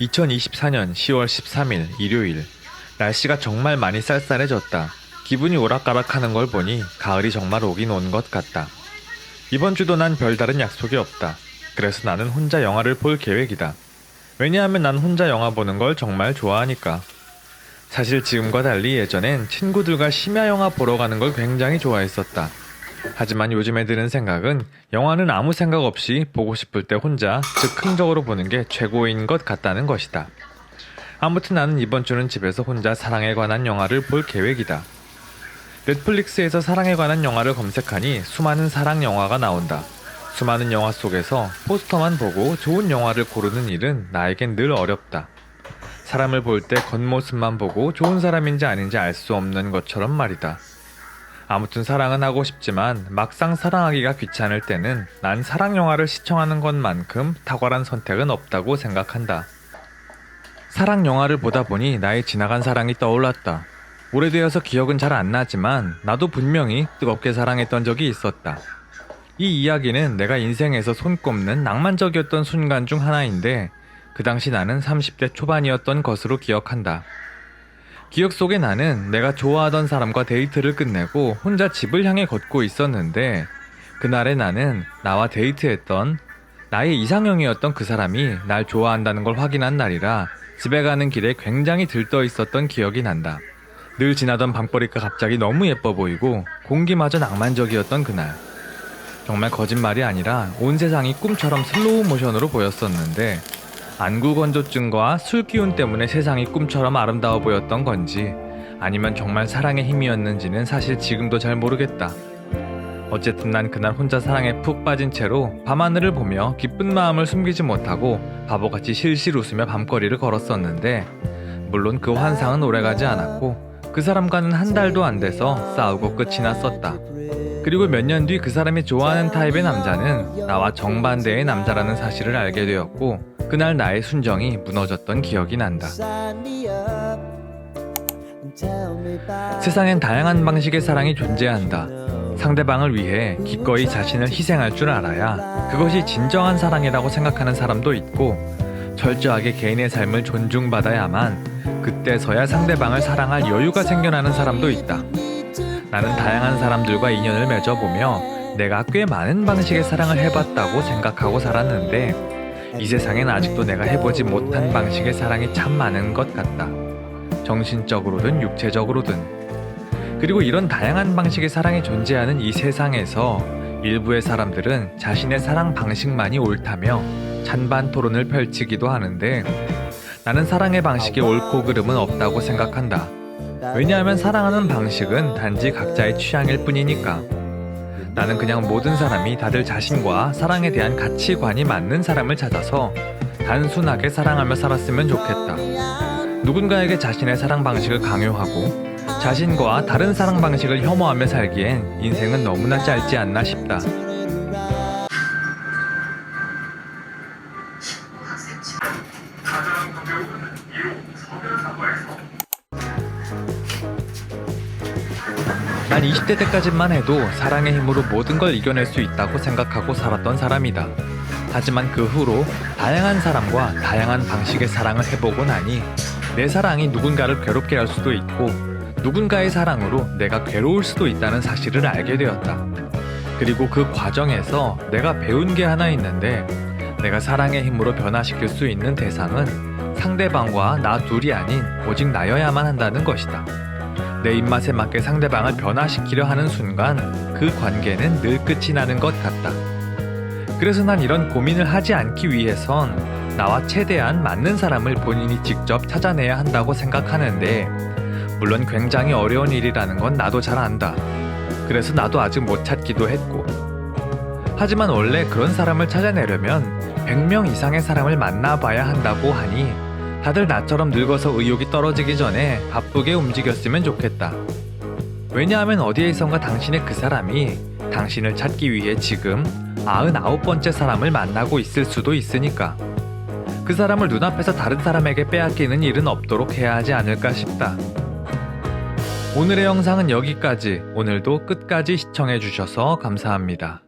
2024년 10월 13일 일요일. 날씨가 정말 많이 쌀쌀해졌다. 기분이 오락가락하는 걸 보니 가을이 정말 오긴 온 것 같다. 이번 주도 난 별다른 약속이 없다. 그래서 나는 혼자 영화를 볼 계획이다. 왜냐하면 난 혼자 영화 보는 걸 정말 좋아하니까. 사실 지금과 달리 예전엔 친구들과 심야 영화 보러 가는 걸 굉장히 좋아했었다. 하지만 요즘에 드는 생각은 영화는 아무 생각 없이 보고 싶을 때 혼자 즉흥적으로 보는 게 최고인 것 같다는 것이다. 아무튼 나는 이번 주는 집에서 혼자 사랑에 관한 영화를 볼 계획이다. 넷플릭스에서 사랑에 관한 영화를 검색하니 수많은 사랑 영화가 나온다. 수많은 영화 속에서 포스터만 보고 좋은 영화를 고르는 일은 나에겐 늘 어렵다. 사람을 볼 때 겉모습만 보고 좋은 사람인지 아닌지 알 수 없는 것처럼 말이다. 아무튼 사랑은 하고 싶지만 막상 사랑하기가 귀찮을 때는 난 사랑 영화를 시청하는 것만큼 탁월한 선택은 없다고 생각한다. 사랑 영화를 보다 보니 나의 지나간 사랑이 떠올랐다. 오래되어서 기억은 잘 안 나지만 나도 분명히 뜨겁게 사랑했던 적이 있었다. 이 이야기는 내가 인생에서 손꼽는 낭만적이었던 순간 중 하나인데 그 당시 나는 30대 초반이었던 것으로 기억한다. 기억 속에 나는 내가 좋아하던 사람과 데이트를 끝내고 혼자 집을 향해 걷고 있었는데 그날의 나는 나와 데이트했던 나의 이상형이었던 그 사람이 날 좋아한다는 걸 확인한 날이라 집에 가는 길에 굉장히 들떠 있었던 기억이 난다. 늘 지나던 밤거리가 갑자기 너무 예뻐 보이고 공기마저 낭만적이었던 그날. 정말 거짓말이 아니라 온 세상이 꿈처럼 슬로우 모션으로 보였었는데 안구건조증과 술기운 때문에 세상이 꿈처럼 아름다워 보였던 건지 아니면 정말 사랑의 힘이었는지는 사실 지금도 잘 모르겠다. 어쨌든 난 그날 혼자 사랑에 푹 빠진 채로 밤하늘을 보며 기쁜 마음을 숨기지 못하고 바보같이 실실 웃으며 밤거리를 걸었었는데 물론 그 환상은 오래가지 않았고 그 사람과는 한 달도 안 돼서 싸우고 끝이 났었다. 그리고 몇 년 뒤 그 사람이 좋아하는 타입의 남자는 나와 정반대의 남자라는 사실을 알게 되었고 그날 나의 순정이 무너졌던 기억이 난다. 세상엔 다양한 방식의 사랑이 존재한다. 상대방을 위해 기꺼이 자신을 희생할 줄 알아야 그것이 진정한 사랑이라고 생각하는 사람도 있고 철저하게 개인의 삶을 존중받아야만 그때서야 상대방을 사랑할 여유가 생겨나는 사람도 있다. 나는 다양한 사람들과 인연을 맺어보며 내가 꽤 많은 방식의 사랑을 해봤다고 생각하고 살았는데 이 세상엔 아직도 내가 해보지 못한 방식의 사랑이 참 많은 것 같다. 정신적으로든 육체적으로든. 그리고 이런 다양한 방식의 사랑이 존재하는 이 세상에서 일부의 사람들은 자신의 사랑 방식만이 옳다며 찬반 토론을 펼치기도 하는데 나는 사랑의 방식에 옳고 그름은 없다고 생각한다. 왜냐하면 사랑하는 방식은 단지 각자의 취향일 뿐이니까. 나는 그냥 모든 사람이 다들 자신과 사랑에 대한 가치관이 맞는 사람을 찾아서 단순하게 사랑하며 살았으면 좋겠다. 누군가에게 자신의 사랑 방식을 강요하고 자신과 다른 사랑 방식을 혐오하며 살기엔 인생은 너무나 짧지 않나 싶다. 난 20대 때까지만 해도 사랑의 힘으로 모든 걸 이겨낼 수 있다고 생각하고 살았던 사람이다. 하지만 그 후로 다양한 사람과 다양한 방식의 사랑을 해보고 나니 내 사랑이 누군가를 괴롭게 할 수도 있고 누군가의 사랑으로 내가 괴로울 수도 있다는 사실을 알게 되었다. 그리고 그 과정에서 내가 배운 게 하나 있는데 내가 사랑의 힘으로 변화시킬 수 있는 대상은 상대방과 나 둘이 아닌 오직 나여야만 한다는 것이다. 내 입맛에 맞게 상대방을 변화시키려 하는 순간 그 관계는 늘 끝이 나는 것 같다. 그래서 난 이런 고민을 하지 않기 위해선 나와 최대한 맞는 사람을 본인이 직접 찾아내야 한다고 생각하는데 물론 굉장히 어려운 일이라는 건 나도 잘 안다. 그래서 나도 아직 못 찾기도 했고 하지만 원래 그런 사람을 찾아내려면 100명 이상의 사람을 만나봐야 한다고 하니 다들 나처럼 늙어서 의욕이 떨어지기 전에 바쁘게 움직였으면 좋겠다. 왜냐하면 어디에선가 당신의 그 사람이 당신을 찾기 위해 지금 99번째 사람을 만나고 있을 수도 있으니까. 그 사람을 눈앞에서 다른 사람에게 빼앗기는 일은 없도록 해야 하지 않을까 싶다. 오늘의 영상은 여기까지. 오늘도 끝까지 시청해주셔서 감사합니다.